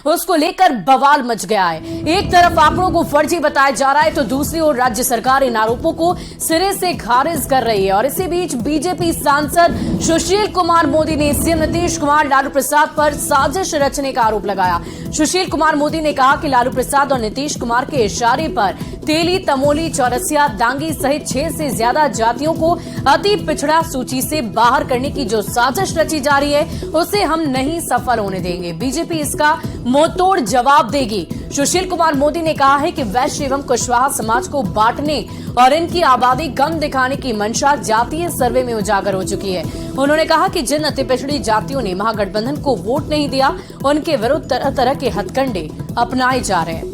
उसको लेकर बवाल मच गया है। एक तरफ आंकड़ों को फर्जी बताया जा रहा है तो दूसरी ओर राज्य सरकार इन आरोपों को सिरे से खारिज कर रही है। और इसी बीच बीजेपी सांसद सुशील कुमार मोदी ने सीएम नीतीश कुमार लालू प्रसाद पर साजिश रचने का आरोप लगाया। सुशील कुमार मोदी ने कहा कि लालू प्रसाद और नीतीश कुमार के इशारे पर तेली, तमोली, चौरसिया, दांगी सहित 6 से ज्यादा जातियों को अति पिछड़ा सूची से बाहर करने की जो साजिश रची जा रही है उसे हम नहीं सफल होने देंगे। बीजेपी इसका मुंहतोड़ जवाब देगी। सुशील कुमार मोदी ने कहा है कि वैश्य एवं कुशवाहा समाज को बांटने और इनकी आबादी कम दिखाने की मंशा जातीय सर्वे में उजागर हो चुकी है। उन्होंने कहा कि जिन अति पिछड़ी जातियों ने महागठबंधन को वोट नहीं दिया उनके विरुद्ध तरह तरह के हथकंडे अपनाए जा रहे हैं।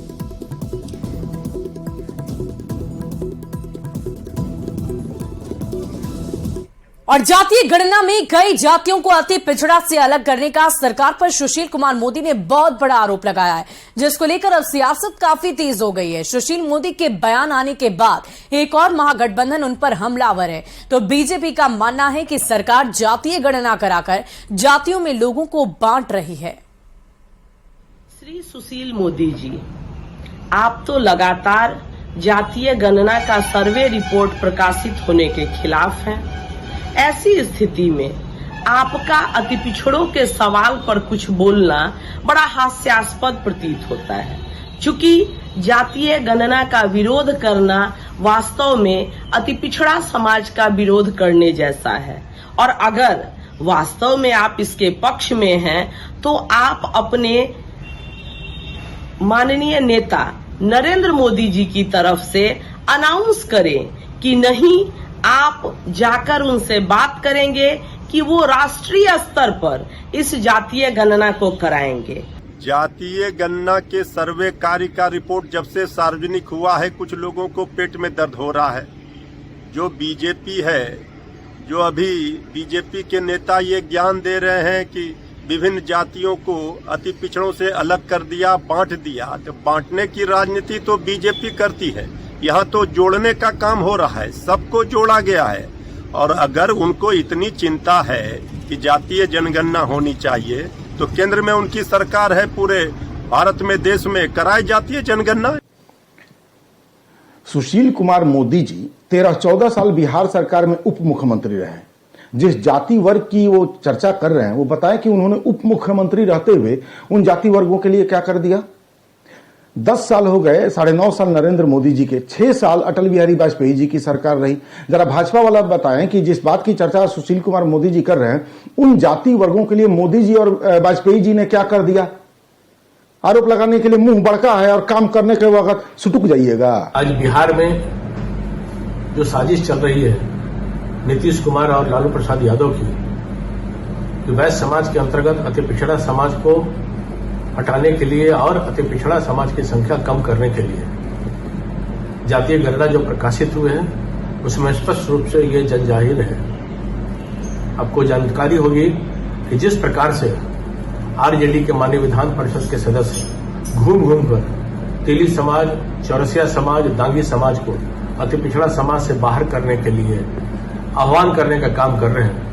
और जातीय गणना में कई जातियों को अति पिछड़ा से अलग करने का सरकार पर सुशील कुमार मोदी ने बहुत बड़ा आरोप लगाया है, जिसको लेकर अब सियासत काफी तेज हो गई है। सुशील मोदी के बयान आने के बाद एक और महागठबंधन उन पर हमलावर है। तो बीजेपी का मानना है कि सरकार जातीय गणना कराकर जातियों में लोगों को बांट रही है। श्री सुशील मोदी जी, आप तो लगातार जातीय गणना का सर्वे रिपोर्ट प्रकाशित होने के खिलाफ हैं। ऐसी स्थिति में आपका अति पिछड़ों के सवाल पर कुछ बोलना बड़ा हास्यास्पद प्रतीत होता है। चूंकि जातीय गणना का विरोध करना वास्तव में अति पिछड़ा समाज का विरोध करने जैसा है। और अगर वास्तव में आप इसके पक्ष में हैं तो आप अपने माननीय नेता नरेंद्र मोदी जी की तरफ से अनाउंस करें कि नहीं, आप जाकर उनसे बात करेंगे कि वो राष्ट्रीय स्तर पर इस जातीय गणना को कराएंगे। जातीय गणना के सर्वे कार्य का रिपोर्ट जब से सार्वजनिक हुआ है कुछ लोगों को पेट में दर्द हो रहा है। जो बीजेपी है, जो अभी बीजेपी के नेता ये ज्ञान दे रहे हैं कि विभिन्न जातियों को अति पिछड़ों से अलग कर दिया, बांट दिया, तो बांटने की राजनीति तो बीजेपी करती है। यहाँ तो जोड़ने का काम हो रहा है, सबको जोड़ा गया है। और अगर उनको इतनी चिंता है कि जातीय जनगणना होनी चाहिए तो केंद्र में उनकी सरकार है, पूरे भारत में, देश में कराए जातीय जनगणना। सुशील कुमार मोदी जी 13-14 साल बिहार सरकार में उप मुख्यमंत्री रहे। जिस जाति वर्ग की वो चर्चा कर रहे हैं वो बताएं कि उन्होंने उप मुख्यमंत्री रहते हुए उन जाति वर्गों के लिए क्या कर दिया। 10 साल हो गए, 9.5 साल नरेंद्र मोदी जी के, 6 साल अटल बिहारी वाजपेयी जी की सरकार रही। जरा भाजपा वाला बताएं कि जिस बात की चर्चा सुशील कुमार मोदी जी कर रहे हैं उन जाति वर्गों के लिए मोदी जी और वाजपेयी जी ने क्या कर दिया। आरोप लगाने के लिए मुंह बड़का है और काम करने के वक्त सुटुक जाइएगा। आज बिहार में जो साजिश चल रही है नीतीश कुमार और लालू प्रसाद यादव की, कि वैश्य समाज के अंतर्गत अति पिछड़ा समाज को हटाने के लिए और अति पिछड़ा समाज की संख्या कम करने के लिए जातीय गणना जो प्रकाशित हुए हैं उसमें स्पष्ट रूप से ये जनजाहिर है। आपको जानकारी होगी कि जिस प्रकार से आरजेडी के माननीय विधान परिषद के सदस्य घूम घूम कर तेली समाज, चौरसिया समाज, दांगी समाज को अति पिछड़ा समाज से बाहर करने के लिए आह्वान करने का काम कर रहे हैं,